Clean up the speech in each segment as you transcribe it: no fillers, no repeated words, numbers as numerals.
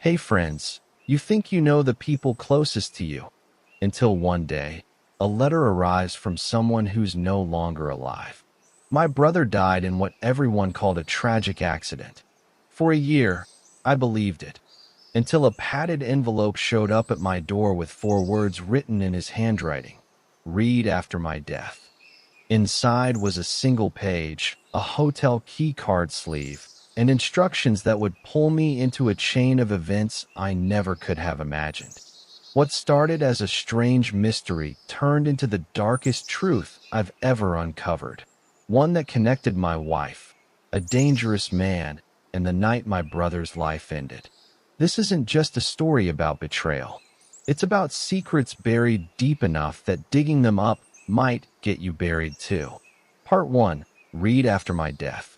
Hey friends, you think you know the people closest to you, until one day, a letter arrives from someone who's no longer alive. My brother died in what everyone called a tragic accident. For a year, I believed it, until a padded envelope showed up at my door with 4 words written in his handwriting: "Read after my death." Inside was a single page, a hotel key card sleeve, and instructions that would pull me into a chain of events I never could have imagined. What started as a strange mystery turned into the darkest truth I've ever uncovered. One that connected my wife, a dangerous man, and the night my brother's life ended. This isn't just a story about betrayal. It's about secrets buried deep enough that digging them up might get you buried too. Part 1. Read after my death.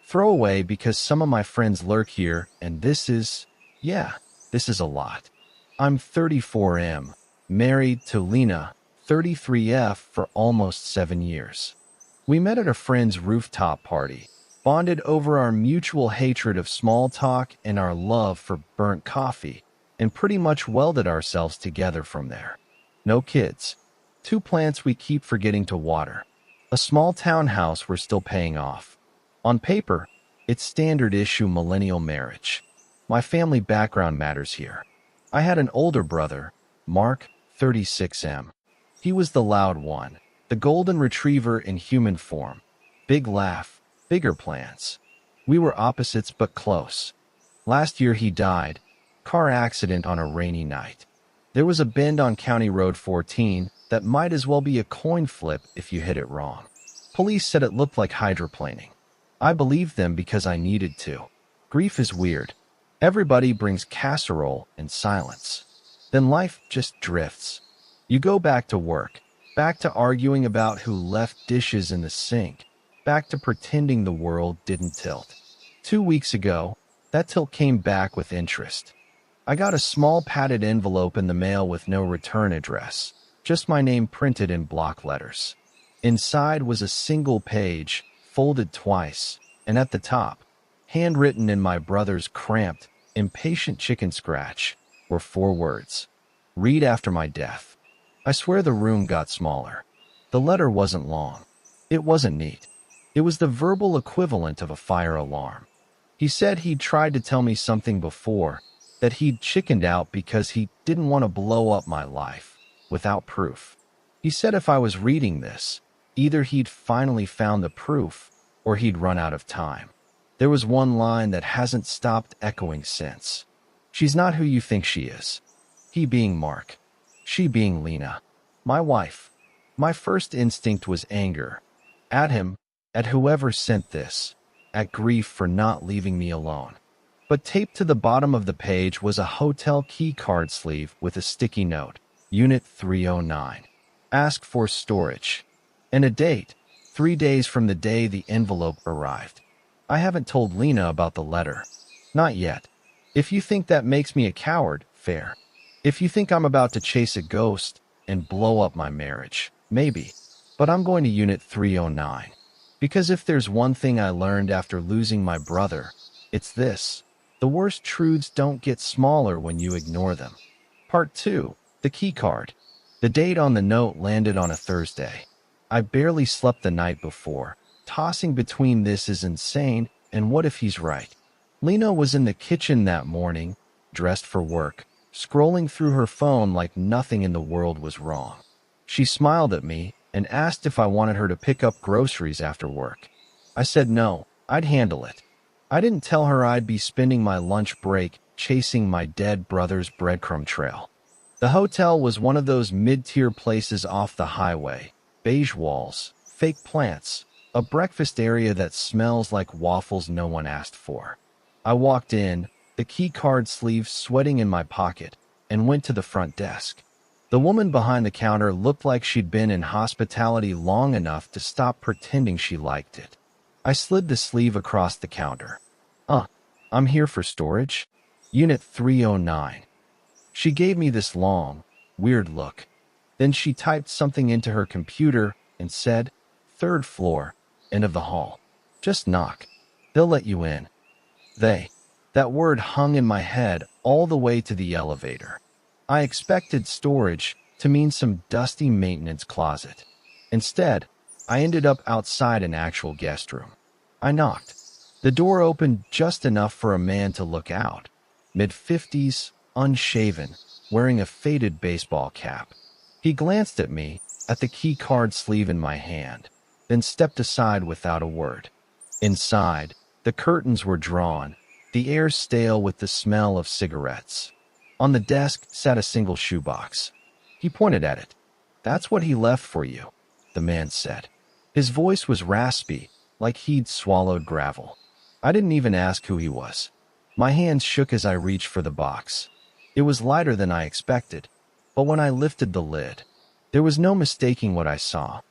Throw away because some of my friends lurk here, and this is a lot. I'm 34M, married to Lena, 33F, for almost 7 years. We met at a friend's rooftop party, bonded over our mutual hatred of small talk and our love for burnt coffee, and pretty much welded ourselves together from there. No kids. 2 plants we keep forgetting to water. A small townhouse we're still paying off. On paper, it's standard issue millennial marriage. My family background matters here. I had an older brother, Mark, 36M. He was the loud one, the golden retriever in human form. Big laugh, bigger plans. We were opposites but close. Last year he died, car accident on a rainy night. There was a bend on County Road 14 that might as well be a coin flip if you hit it wrong. Police said it looked like hydroplaning. I believed them because I needed to. Grief is weird. Everybody brings casserole and silence. Then life just drifts. You go back to work, back to arguing about who left dishes in the sink, back to pretending the world didn't tilt. 2 weeks ago, that tilt came back with interest. I got a small padded envelope in the mail with no return address, just my name printed in block letters. Inside was a single page, folded twice, and at the top, handwritten in my brother's cramped, impatient chicken scratch, were 4 words: "Read after my death." I swear the room got smaller. The letter wasn't long. It wasn't neat. It was the verbal equivalent of a fire alarm. He said he'd tried to tell me something before, that he'd chickened out because he didn't want to blow up my life, without proof. He said if I was reading this, either he'd finally found the proof, or he'd run out of time. There was one line that hasn't stopped echoing since. "She's not who you think she is." He being Mark. She being Lena. My wife. My first instinct was anger. At him, at whoever sent this, at grief for not leaving me alone. But taped to the bottom of the page was a hotel key card sleeve with a sticky note: Unit 309. Ask for storage. And a date, 3 days from the day the envelope arrived. I haven't told Lena about the letter. Not yet. If you think that makes me a coward, fair. If you think I'm about to chase a ghost and blow up my marriage, maybe. But I'm going to Unit 309. Because if there's one thing I learned after losing my brother, it's this: the worst truths don't get smaller when you ignore them. Part 2. The key card. The date on the note landed on a Thursday. I barely slept the night before, tossing between this is insane and what if he's right. Lena was in the kitchen that morning, dressed for work, scrolling through her phone like nothing in the world was wrong. She smiled at me and asked if I wanted her to pick up groceries after work. I said no, I'd handle it. I didn't tell her I'd be spending my lunch break chasing my dead brother's breadcrumb trail. The hotel was one of those mid-tier places off the highway. Beige walls, fake plants, a breakfast area that smells like waffles no one asked for. I walked in, the key card sleeve sweating in my pocket, and went to the front desk. The woman behind the counter looked like she'd been in hospitality long enough to stop pretending she liked it. I slid the sleeve across the counter. I'm here for storage. Unit 309. She gave me this long, weird look. Then she typed something into her computer and said, "3rd floor, end of the hall. Just knock. They'll let you in." They. That word hung in my head all the way to the elevator. I expected storage to mean some dusty maintenance closet. Instead, I ended up outside an actual guest room. I knocked. The door opened just enough for a man to look out. Mid-50s, unshaven, wearing a faded baseball cap. He glanced at me, at the key card sleeve in my hand, then stepped aside without a word. Inside, the curtains were drawn, the air stale with the smell of cigarettes. On the desk sat a single shoebox. He pointed at it. "That's what he left for you," the man said. His voice was raspy, like he'd swallowed gravel. I didn't even ask who he was. My hands shook as I reached for the box. It was lighter than I expected, but when I lifted the lid, there was no mistaking what I saw.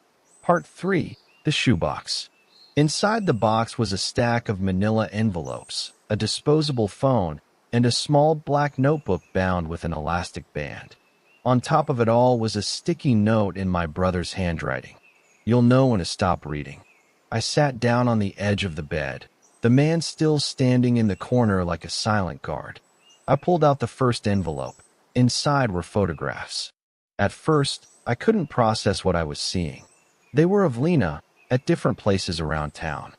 Part 3. The Shoebox. Inside the box was a stack of manila envelopes, a disposable phone, and a small black notebook bound with an elastic band. On top of it all was a sticky note in my brother's handwriting. "You'll know when to stop reading." I sat down on the edge of the bed, the man still standing in the corner like a silent guard. I pulled out the first envelope. Inside were photographs. At first, I couldn't process what I was seeing. They were of Lena, at different places around town.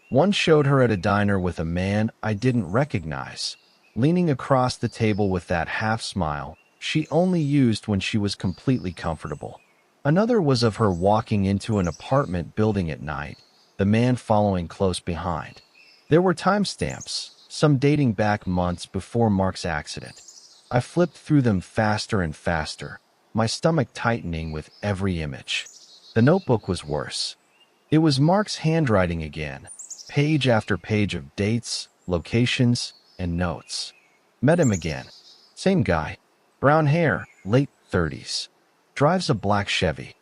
One showed her at a diner with a man I didn't recognize, leaning across the table with that half smile she only used when she was completely comfortable. Another was of her walking into an apartment building at night, the man following close behind. There were timestamps, some dating back months before Mark's accident. I flipped through them faster and faster, my stomach tightening with every image. The notebook was worse. It was Mark's handwriting again, page after page of dates, locations, and notes. Met him again. Same guy. Brown hair, late 30s. Drives a black Chevy.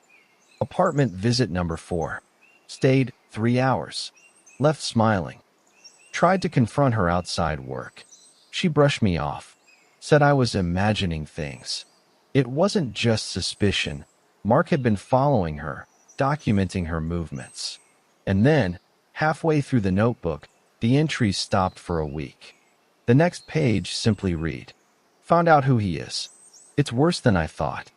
Apartment visit number 4. Stayed 3 hours. Left smiling. Tried to confront her outside work. She brushed me off. Said I was imagining things. It wasn't just suspicion. Mark had been following her, documenting her movements. And then, halfway through the notebook, the entries stopped for a week. The next page simply read, "Found out who he is. It's worse than I thought."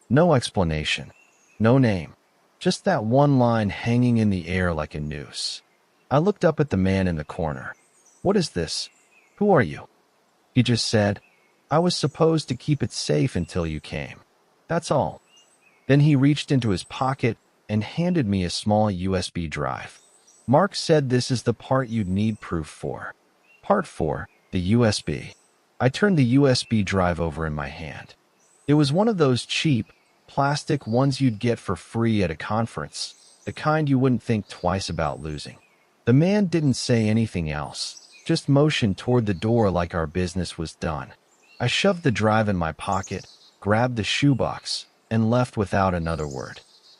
No explanation. No name. Just that one line hanging in the air like a noose. I looked up at the man in the corner. "What is this? Who are you?" He just said, "I was supposed to keep it safe until you came. That's all." Then he reached into his pocket and handed me a small USB drive. "Mark said this is the part you'd need proof for." Part 4. The USB. I turned the USB drive over in my hand. It was one of those cheap, plastic ones you'd get for free at a conference, the kind you wouldn't think twice about losing. The man didn't say anything else, just motioned toward the door like our business was done. I shoved the drive in my pocket, grabbed the shoebox, and left without another word.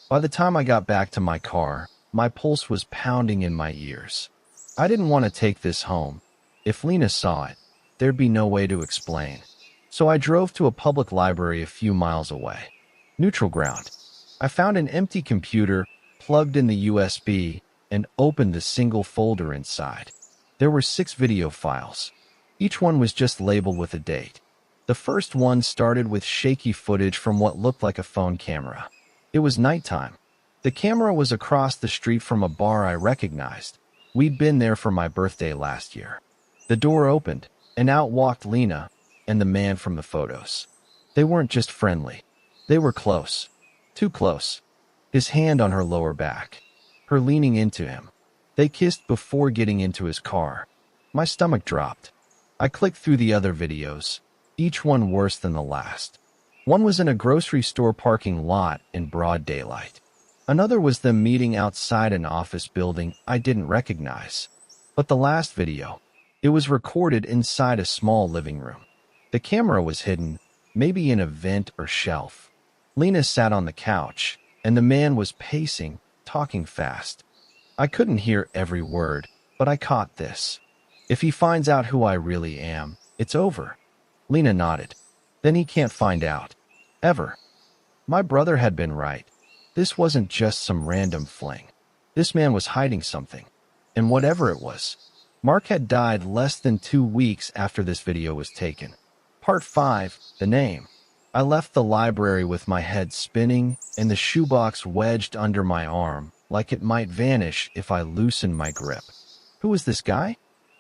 By the time I got back to my car, my pulse was pounding in my ears. I didn't want to take this home. If Lena saw it, there'd be no way to explain. So I drove to a public library a few miles away. Neutral ground. I found an empty computer, plugged in the USB, and opened the single folder inside. There were 6 video files. Each one was just labeled with a date. The first one started with shaky footage from what looked like a phone camera. It was nighttime. The camera was across the street from a bar I recognized. We'd been there for my birthday last year. The door opened, and out walked Lena and the man from the photos. They weren't just friendly. They were close. Too close. His hand on her lower back. Her leaning into him. They kissed before getting into his car. My stomach dropped. I clicked through the other videos, each one worse than the last. One was in a grocery store parking lot in broad daylight. Another was them meeting outside an office building I didn't recognize. But the last video, it was recorded inside a small living room. The camera was hidden, maybe in a vent or shelf. Lena sat on the couch, and the man was pacing, talking fast. I couldn't hear every word, but I caught this. "If he finds out who I really am, it's over." Lena nodded. "Then he can't find out. Ever." My brother had been right. This wasn't just some random fling. This man was hiding something. And whatever it was, Mark had died less than 2 weeks after this video was taken. Part 5. The name. I left the library with my head spinning and the shoebox wedged under my arm, like it might vanish if I loosened my grip. Who was this guy?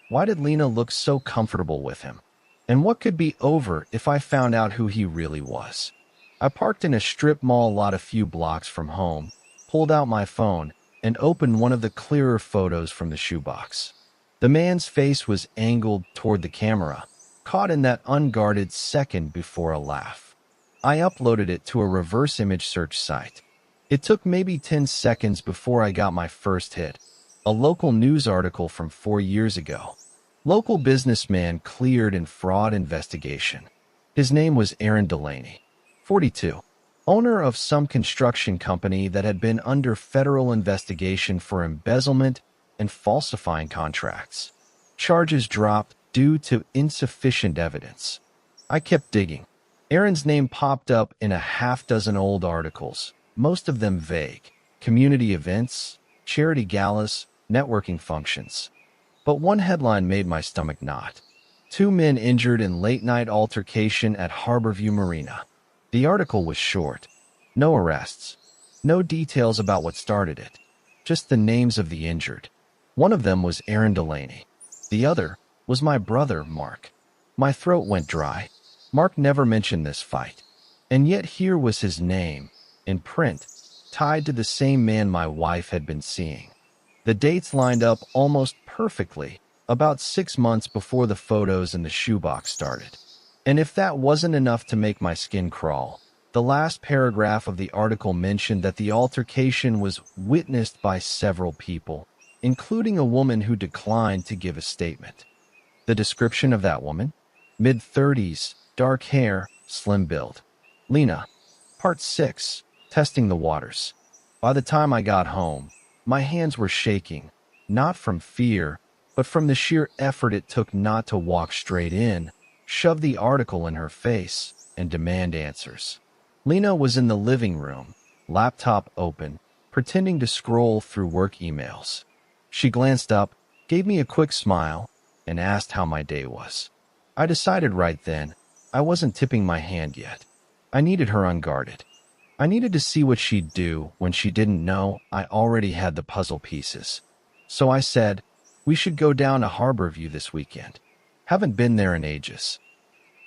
Why did Lena look so comfortable with him? And what could be over if I found out who he really was? I parked in a strip mall lot a few blocks from home, pulled out my phone, and opened one of the clearer photos from the shoebox. The man's face was angled toward the camera, caught in that unguarded second before a laugh. I uploaded it to a reverse image search site. It took maybe 10 seconds before I got my first hit, a local news article from 4 years ago. Local businessman cleared in fraud investigation. His name was Aaron Delaney, 42, owner of some construction company that had been under federal investigation for embezzlement and falsifying contracts. Charges dropped due to insufficient evidence. I kept digging. Aaron's name popped up in a half-dozen old articles, most of them vague. Community events, charity galas, networking functions. But one headline made my stomach knot. 2 men injured in late-night altercation at Harborview Marina. The article was short. No arrests. No details about what started it. Just the names of the injured. One of them was Aaron Delaney. The other was my brother, Mark. My throat went dry. Mark never mentioned this fight. And yet here was his name, in print, tied to the same man my wife had been seeing. The dates lined up almost perfectly, about 6 months before the photos in the shoebox started. And if that wasn't enough to make my skin crawl, the last paragraph of the article mentioned that the altercation was witnessed by several people, including a woman who declined to give a statement. The description of that woman? Mid-30s, dark hair, slim build. Lena. Part 6. Testing the waters. By the time I got home, my hands were shaking, not from fear, but from the sheer effort it took not to walk straight in, shove the article in her face, and demand answers. Lena was in the living room, laptop open, pretending to scroll through work emails. She glanced up, gave me a quick smile, and asked how my day was. I decided right then I wasn't tipping my hand yet. I needed her unguarded. I needed to see what she'd do when she didn't know I already had the puzzle pieces. So I said, we should go down to Harborview this weekend. Haven't been there in ages.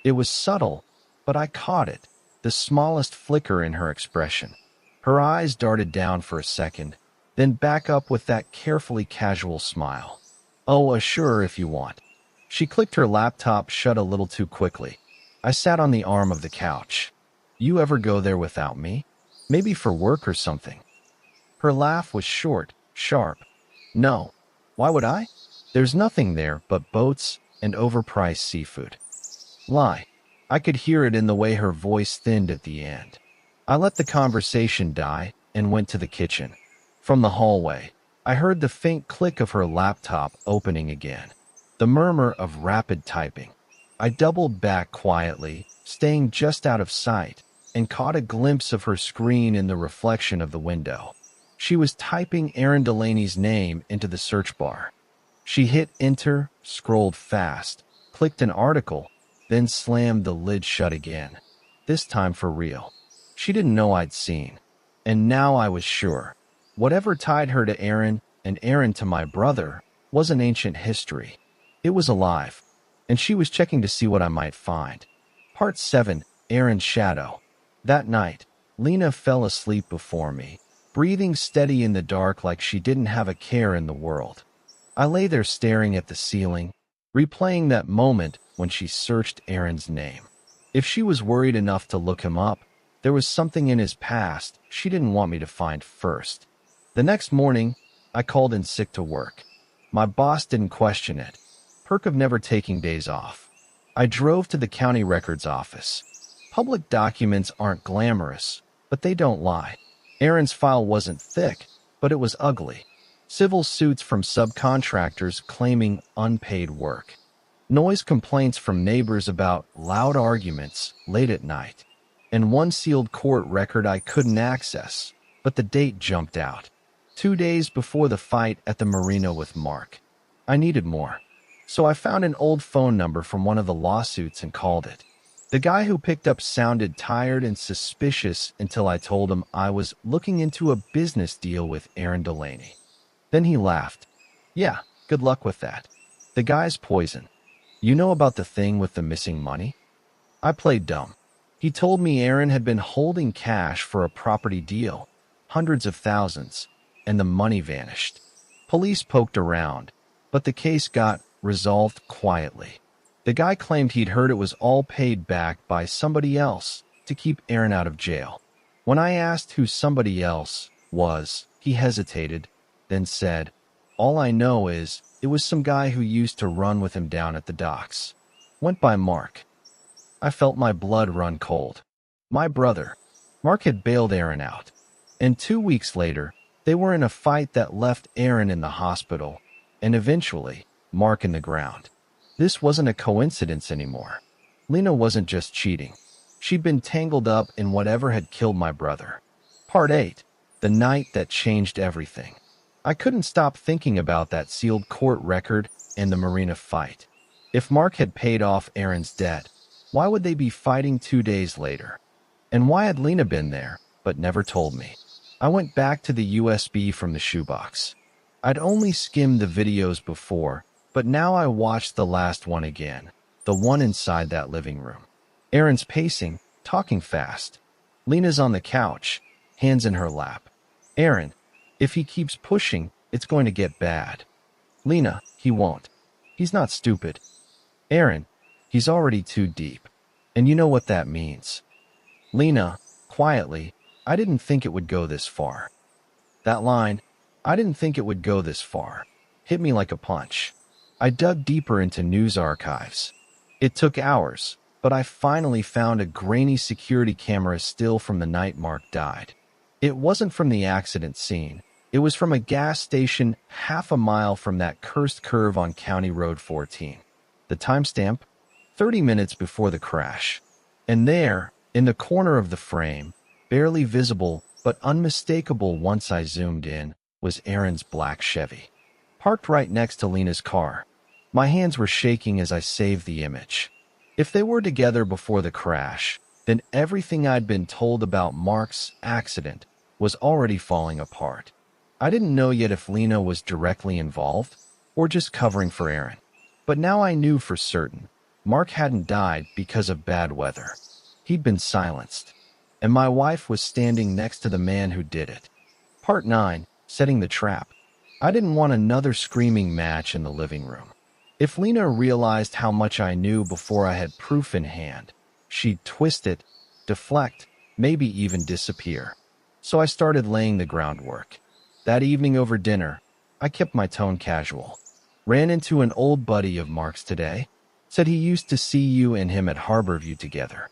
It was subtle, but I caught it, the smallest flicker in her expression. Her eyes darted down for a second, then back up with that carefully casual smile. Oh, sure if you want. She clicked her laptop shut a little too quickly. I sat on the arm of the couch. You ever go there without me? Maybe for work or something. Her laugh was short, sharp. No. Why would I? There's nothing there but boats and overpriced seafood. Lie. I could hear it in the way her voice thinned at the end. I let the conversation die and went to the kitchen. From the hallway, I heard the faint click of her laptop opening again, the murmur of rapid typing. I doubled back quietly, staying just out of sight, and caught a glimpse of her screen in the reflection of the window. She was typing Aaron Delaney's name into the search bar. She hit enter, scrolled fast, clicked an article, then slammed the lid shut again. This time for real. She didn't know I'd seen. And now I was sure. Whatever tied her to Aaron and Aaron to my brother was an ancient history. It was alive, and she was checking to see what I might find. Part 7. Aaron's Shadow. That night, Lena fell asleep before me, breathing steady in the dark like she didn't have a care in the world. I lay there staring at the ceiling, replaying that moment when she searched Aaron's name. If she was worried enough to look him up, there was something in his past she didn't want me to find first. The next morning, I called in sick to work. My boss didn't question it. Perk of never taking days off. I drove to the county records office. Public documents aren't glamorous, but they don't lie. Aaron's file wasn't thick, but it was ugly. Civil suits from subcontractors claiming unpaid work. Noise complaints from neighbors about loud arguments late at night. And one sealed court record I couldn't access, but the date jumped out. 2 days before the fight at the Marina with Mark. I needed more. So I found an old phone number from one of the lawsuits and called it. The guy who picked up sounded tired and suspicious until I told him I was looking into a business deal with Aaron Delaney. Then he laughed. Yeah, good luck with that. The guy's poison. You know about the thing with the missing money? I played dumb. He told me Aaron had been holding cash for a property deal, hundreds of thousands, and the money vanished. Police poked around, but the case got resolved quietly. The guy claimed he'd heard it was all paid back by somebody else to keep Aaron out of jail. When I asked who somebody else was, he hesitated, then said, "All I know is it was some guy who used to run with him down at the docks. Went by Mark." I felt my blood run cold. My brother, Mark, had bailed Aaron out. And 2 weeks later, they were in a fight that left Aaron in the hospital, and eventually, Mark in the ground. This wasn't a coincidence anymore. Lena wasn't just cheating. She'd been tangled up in whatever had killed my brother. Part 8. The night that changed everything. I couldn't stop thinking about that sealed court record and the Marina fight. If Mark had paid off Aaron's debt, why would they be fighting 2 days later? And why had Lena been there, but never told me? I went back to the USB from the shoebox. I'd only skimmed the videos before, but now I watched the last one again, the one inside that living room. Aaron's pacing, talking fast. Lena's on the couch, hands in her lap. Aaron, if he keeps pushing, it's going to get bad. Lena, he won't. He's not stupid. Aaron, he's already too deep. And you know what that means. Lena, quietly, I didn't think it would go this far. That line, I didn't think it would go this far, hit me like a punch. I dug deeper into news archives. It took hours, but I finally found a grainy security camera still from the night Mark died. It wasn't from the accident scene. It was from a gas station half a mile from that cursed curve on County Road 14. The timestamp? 30 minutes before the crash. And there, in the corner of the frame, barely visible but unmistakable once I zoomed in, was Aaron's black Chevy, parked right next to Lena's car. My hands were shaking as I saved the image. If they were together before the crash, then everything I'd been told about Mark's accident was already falling apart. I didn't know yet if Lena was directly involved or just covering for Aaron. But now I knew for certain. Mark hadn't died because of bad weather. He'd been silenced. And my wife was standing next to the man who did it. Part 9. Setting the trap. I didn't want another screaming match in the living room. If Lena realized how much I knew before I had proof in hand, she'd twist it, deflect, maybe even disappear. So I started laying the groundwork. That evening over dinner, I kept my tone casual. Ran into an old buddy of Mark's today. Said he used to see you and him at Harborview together.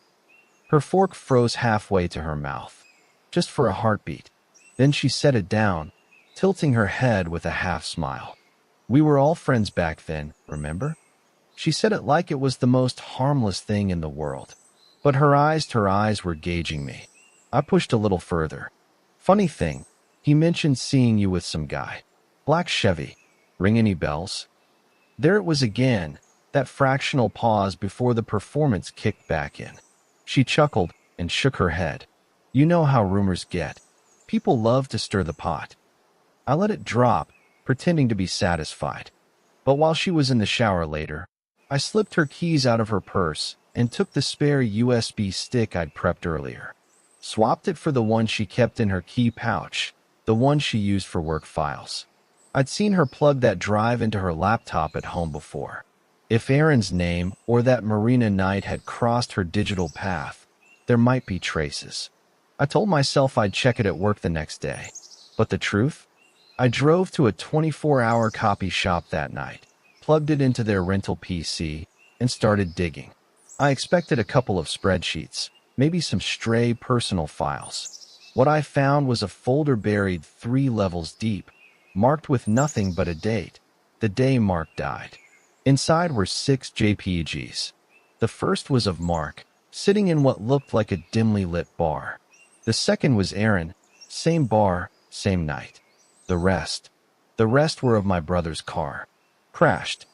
Her fork froze halfway to her mouth, just for a heartbeat. Then she set it down, tilting her head with a half smile. We were all friends back then, remember? She said it like it was the most harmless thing in the world. But her eyes were gauging me. I pushed a little further. Funny thing, he mentioned seeing you with some guy. Black Chevy. Ring any bells? There it was again, that fractional pause before the performance kicked back in. She chuckled and shook her head. You know how rumors get. People love to stir the pot. I let it drop, pretending to be satisfied. But while she was in the shower later, I slipped her keys out of her purse and took the spare USB stick I'd prepped earlier. Swapped it for the one she kept in her key pouch, the one she used for work files. I'd seen her plug that drive into her laptop at home before. If Aaron's name or that Marina night had crossed her digital path, there might be traces. I told myself I'd check it at work the next day. But the truth? I drove to a 24-hour copy shop that night, plugged it into their rental PC, and started digging. I expected a couple of spreadsheets, maybe some stray personal files. What I found was a folder buried 3 levels deep, marked with nothing but a date, the day Mark died. Inside were 6 JPGs. The first was of Mark, sitting in what looked like a dimly lit bar. The second was Aaron, same bar, same night. The rest were of my brother's car. Crashed.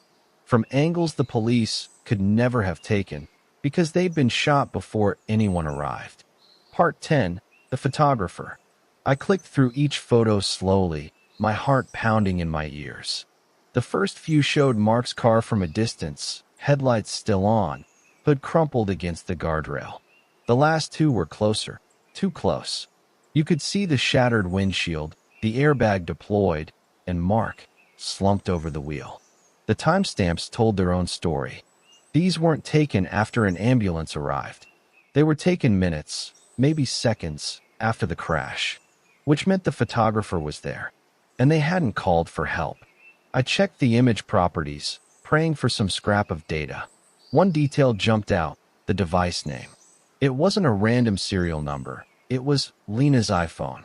from angles the police could never have taken because they'd been shot before anyone arrived. Part 10. The Photographer. I clicked through each photo slowly, my heart pounding in my ears. The first few showed Mark's car from a distance, headlights still on, hood crumpled against the guardrail. The last two were closer, too close. You could see the shattered windshield, the airbag deployed, and Mark, slumped over the wheel. The timestamps told their own story. These weren't taken after an ambulance arrived. They were taken minutes, maybe seconds, after the crash, which meant the photographer was there, and they hadn't called for help. I checked the image properties, praying for some scrap of data. One detail jumped out, the device name. It wasn't a random serial number. It was Lena's iPhone.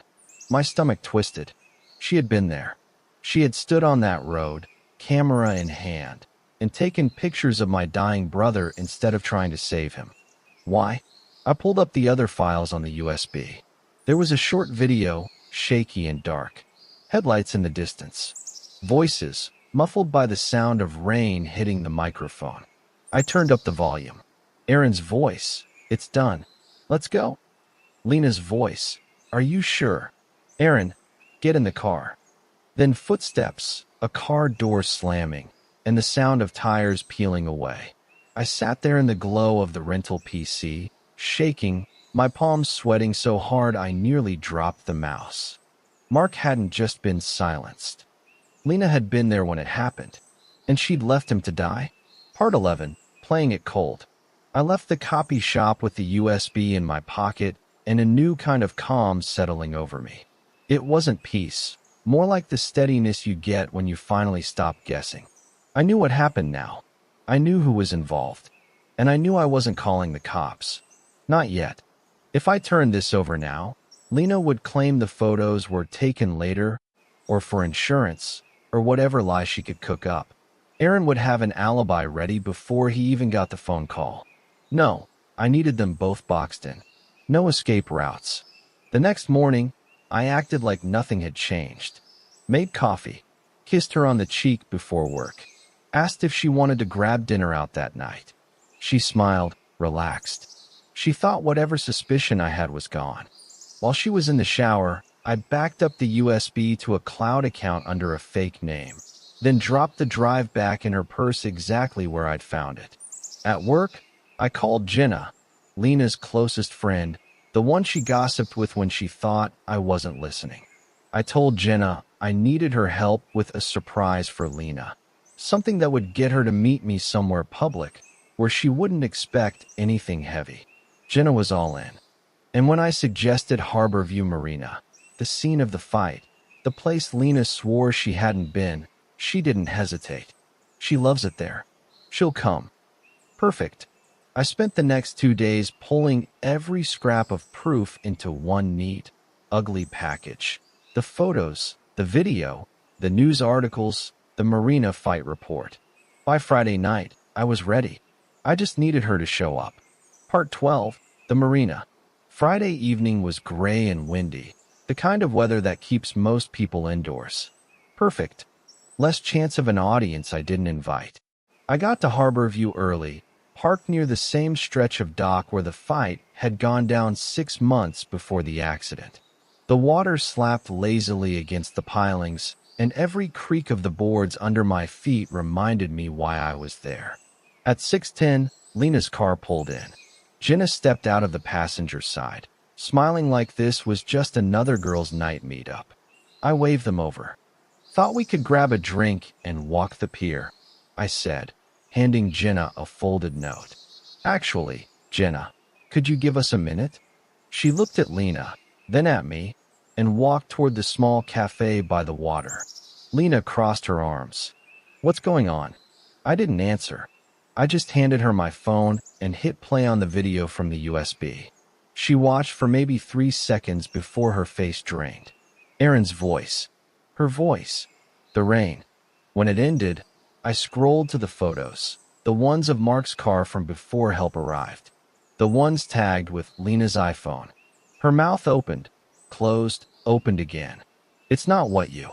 My stomach twisted. She had been there. She had stood on that road, camera in hand, and taken pictures of my dying brother instead of trying to save him. Why? I pulled up the other files on the USB. There was a short video, shaky and dark. Headlights in the distance. Voices, muffled by the sound of rain hitting the microphone. I turned up the volume. Aaron's voice. It's done. Let's go. Lena's voice. Are you sure? Aaron, get in the car. Then footsteps, a car door slamming, and the sound of tires peeling away. I sat there in the glow of the rental PC, shaking, my palms sweating so hard I nearly dropped the mouse. Mark hadn't just been silenced. Lena had been there when it happened, and she'd left him to die. Part 11. Playing it cold. I left the copy shop with the USB in my pocket and a new kind of calm settling over me. It wasn't peace, more like the steadiness you get when you finally stop guessing. I knew what happened now. I knew who was involved, and I knew I wasn't calling the cops. Not yet. If I turned this over now, Lena would claim the photos were taken later, or for insurance, or whatever lie she could cook up. Aaron would have an alibi ready before he even got the phone call. No, I needed them both boxed in. No escape routes. The next morning, I acted like nothing had changed. Made coffee, kissed her on the cheek before work, asked if she wanted to grab dinner out that night. She smiled, relaxed. She thought whatever suspicion I had was gone. While she was in the shower, I backed up the USB to a cloud account under a fake name, then dropped the drive back in her purse exactly where I'd found it. At work, I called Jenna, Lena's closest friend, the one she gossiped with when she thought I wasn't listening. I told Jenna I needed her help with a surprise for Lena, something that would get her to meet me somewhere public, where she wouldn't expect anything heavy. Jenna was all in. And when I suggested Harborview Marina, the scene of the fight, the place Lena swore she hadn't been, she didn't hesitate. She loves it there. She'll come. Perfect. I spent the next 2 days pulling every scrap of proof into one neat, ugly package. The photos, the video, the news articles, the Marina fight report. By Friday night, I was ready. I just needed her to show up. Part 12. The Marina. Friday evening was gray and windy, the kind of weather that keeps most people indoors. Perfect. Less chance of an audience I didn't invite. I got to Harborview early, parked near the same stretch of dock where the fight had gone down 6 months before the accident. The water slapped lazily against the pilings, and every creak of the boards under my feet reminded me why I was there. At 6:10, Lena's car pulled in. Jenna stepped out of the passenger side, smiling like this was just another girls' night meetup. I waved them over. Thought we could grab a drink and walk the pier, I said, handing Jenna a folded note. Actually, Jenna, could you give us a minute? She looked at Lena, then at me, and walked toward the small cafe by the water. Lena crossed her arms. What's going on? I didn't answer. I just handed her my phone and hit play on the video from the USB. She watched for maybe 3 seconds before her face drained. Aaron's voice. Her voice. The rain. When it ended, I scrolled to the photos, the ones of Mark's car from before help arrived, the ones tagged with Lena's iPhone. Her mouth opened, closed, opened again. It's not what you.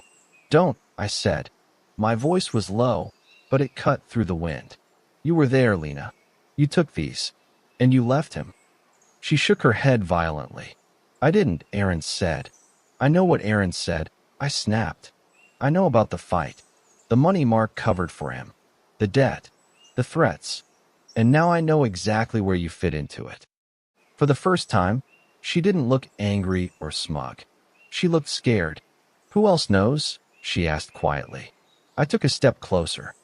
Don't, I said. My voice was low, but it cut through the wind. You were there, Lena. You took these. And you left him. She shook her head violently. I didn't, Aaron said. I know what Aaron said. I snapped. I know about the fight. The money Mark covered for him. The debt. The threats. And now I know exactly where you fit into it. For the first time, she didn't look angry or smug. She looked scared. Who else knows? She asked quietly. I took a step closer.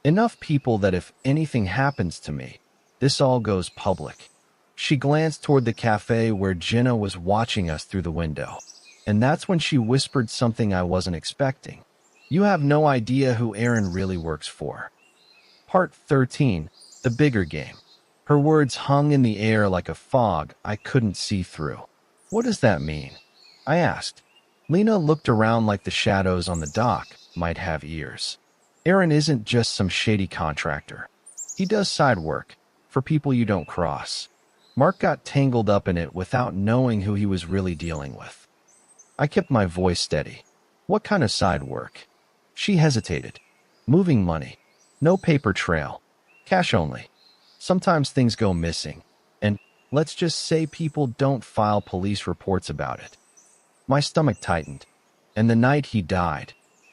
Enough people that if anything happens to me, this all goes public. She glanced toward the cafe where Jenna was watching us through the window. And that's when she whispered something I wasn't expecting. You have no idea who Aaron really works for. Part 13, the bigger game. Her words hung in the air like a fog I couldn't see through. What does that mean? I asked. Lena looked around like the shadows on the dock might have ears. Aaron isn't just some shady contractor. He does side work for people you don't cross. Mark got tangled up in it without knowing who he was really dealing with. I kept my voice steady. What kind of side work? She hesitated. Moving money. No paper trail. Cash only. Sometimes things go missing. And let's just say people don't file police reports about it. My stomach tightened. And the night he died,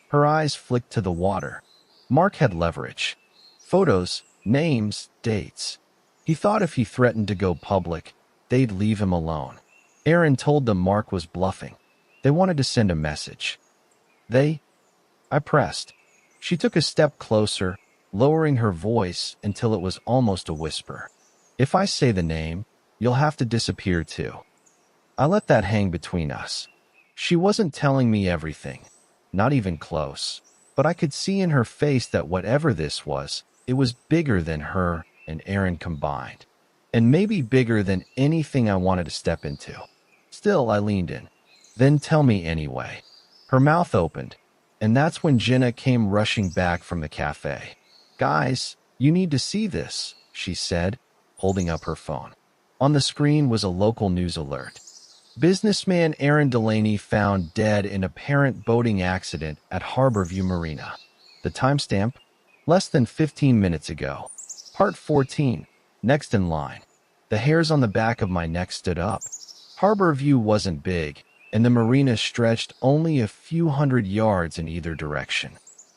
her eyes flicked to the water. Mark had leverage. Photos, names, dates. He thought if he threatened to go public, they'd leave him alone. Aaron told them Mark was bluffing. They wanted to send a message. I pressed. She took a step closer, lowering her voice until it was almost a whisper. If I say the name, you'll have to disappear too. I let that hang between us. She wasn't telling me everything, not even close, but I could see in her face that whatever this was, it was bigger than her and Aaron combined, and maybe bigger than anything I wanted to step into. Still, I leaned in. Then tell me anyway. Her mouth opened, and that's when Jenna came rushing back from the cafe. Guys, you need to see this, she said, holding up her phone. On the screen was a local news alert. Businessman Aaron Delaney found dead in apparent boating accident at Harborview Marina. The timestamp? Less than 15 minutes ago. Part 14. Next in line. The hairs on the back of my neck stood up. Harborview wasn't big, and the marina stretched only a few hundred yards in either direction.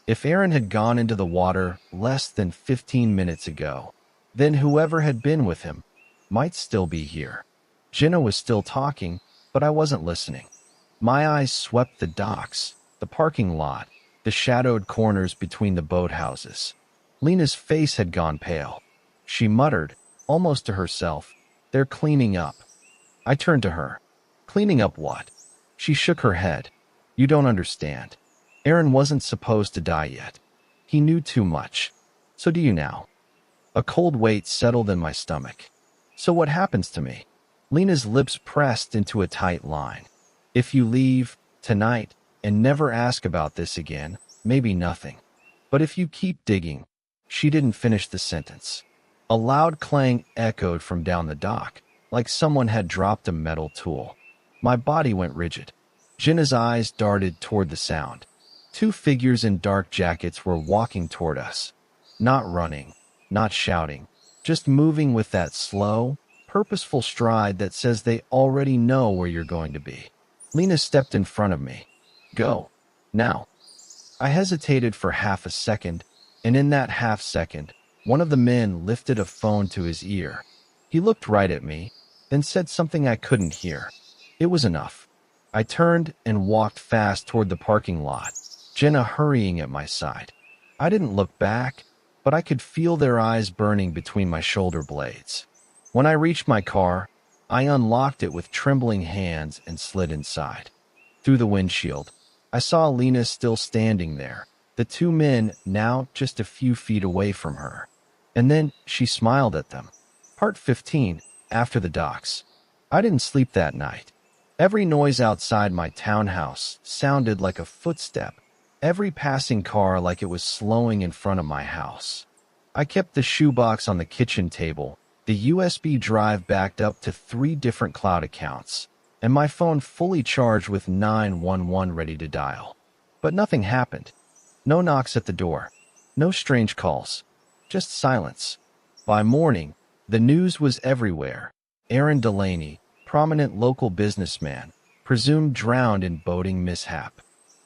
If Aaron had gone into the water less than 15 minutes ago, then whoever had been with him might still be here. Jenna was still talking, but I wasn't listening. My eyes swept the docks, the parking lot, the shadowed corners between the boathouses. Lena's face had gone pale. She muttered, almost to herself, "They're cleaning up." I turned to her. "Cleaning up what?" She shook her head. "You don't understand. Aaron wasn't supposed to die yet. He knew too much. So do you now." A cold weight settled in my stomach. So what happens to me? Lena's lips pressed into a tight line. If you leave, tonight, and never ask about this again, maybe nothing. But if you keep digging, she didn't finish the sentence. A loud clang echoed from down the dock, like someone had dropped a metal tool. My body went rigid. Jenna's eyes darted toward the sound. Two figures in dark jackets were walking toward us. Not running, not shouting, just moving with that slow, purposeful stride that says they already know where you're going to be. Lena stepped in front of me. "Go. Now." I hesitated for half a second, and in that half second, one of the men lifted a phone to his ear. He looked right at me, then said something I couldn't hear. It was enough. I turned and walked fast toward the parking lot, Jenna hurrying at my side. I didn't look back, but I could feel their eyes burning between my shoulder blades. When I reached my car, I unlocked it with trembling hands and slid inside. Through the windshield, I saw Lena still standing there, the two men now just a few feet away from her. And then she smiled at them. Part 15, after the docks. I didn't sleep that night. Every noise outside my townhouse sounded like a footstep, every passing car like it was slowing in front of my house. I kept the shoebox on the kitchen table, the USB drive backed up to 3 different cloud accounts, and my phone fully charged with 911 ready to dial. But nothing happened. No knocks at the door. No strange calls, just silence. By morning, the news was everywhere. Aaron Delaney, prominent local businessman, presumed drowned in boating mishap.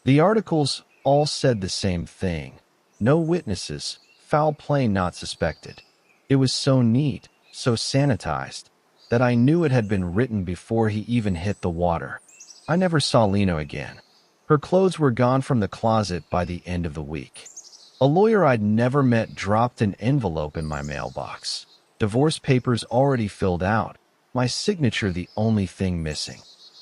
The articles all said the same thing. No witnesses, foul play not suspected. It was so neat, so sanitized, that I knew it had been written before he even hit the water. I never saw Lena again. Her clothes were gone from the closet by the end of the week. A lawyer I'd never met dropped an envelope in my mailbox. Divorce papers already filled out, my signature the only thing missing.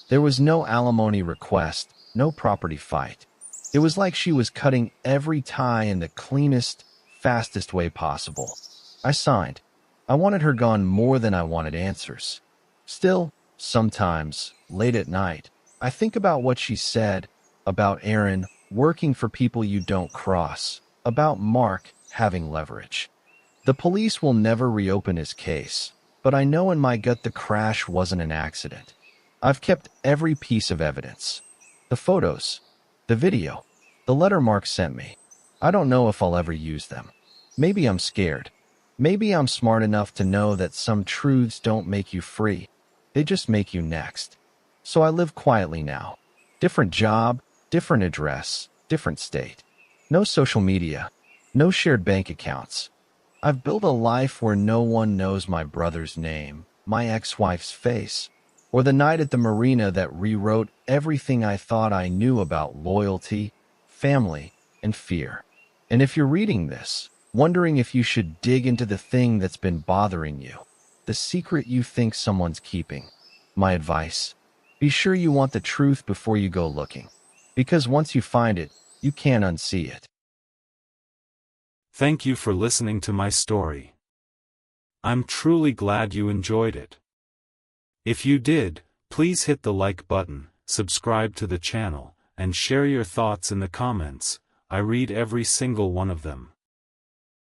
There was no alimony request, no property fight. It was like she was cutting every tie in the cleanest, fastest way possible. I signed. I wanted her gone more than I wanted answers. Still, sometimes, late at night, I think about what she said, about Aaron working for people you don't cross, about Mark having leverage. The police will never reopen his case, but I know in my gut the crash wasn't an accident. I've kept every piece of evidence. The photos, the video, the letter Mark sent me. I don't know if I'll ever use them. Maybe I'm scared. Maybe I'm smart enough to know that some truths don't make you free. They just make you next. So I live quietly now. Different job, different address, different state. No social media, no shared bank accounts. I've built a life where no one knows my brother's name, my ex-wife's face, or the night at the Marina that rewrote everything I thought I knew about loyalty, family, and fear. And if you're reading this, wondering if you should dig into the thing that's been bothering you, the secret you think someone's keeping, my advice, be sure you want the truth before you go looking. Because once you find it, you can't unsee it. Thank you for listening to my story. I'm truly glad you enjoyed it. If you did, please hit the like button, subscribe to the channel, and share your thoughts in the comments. I read every single one of them.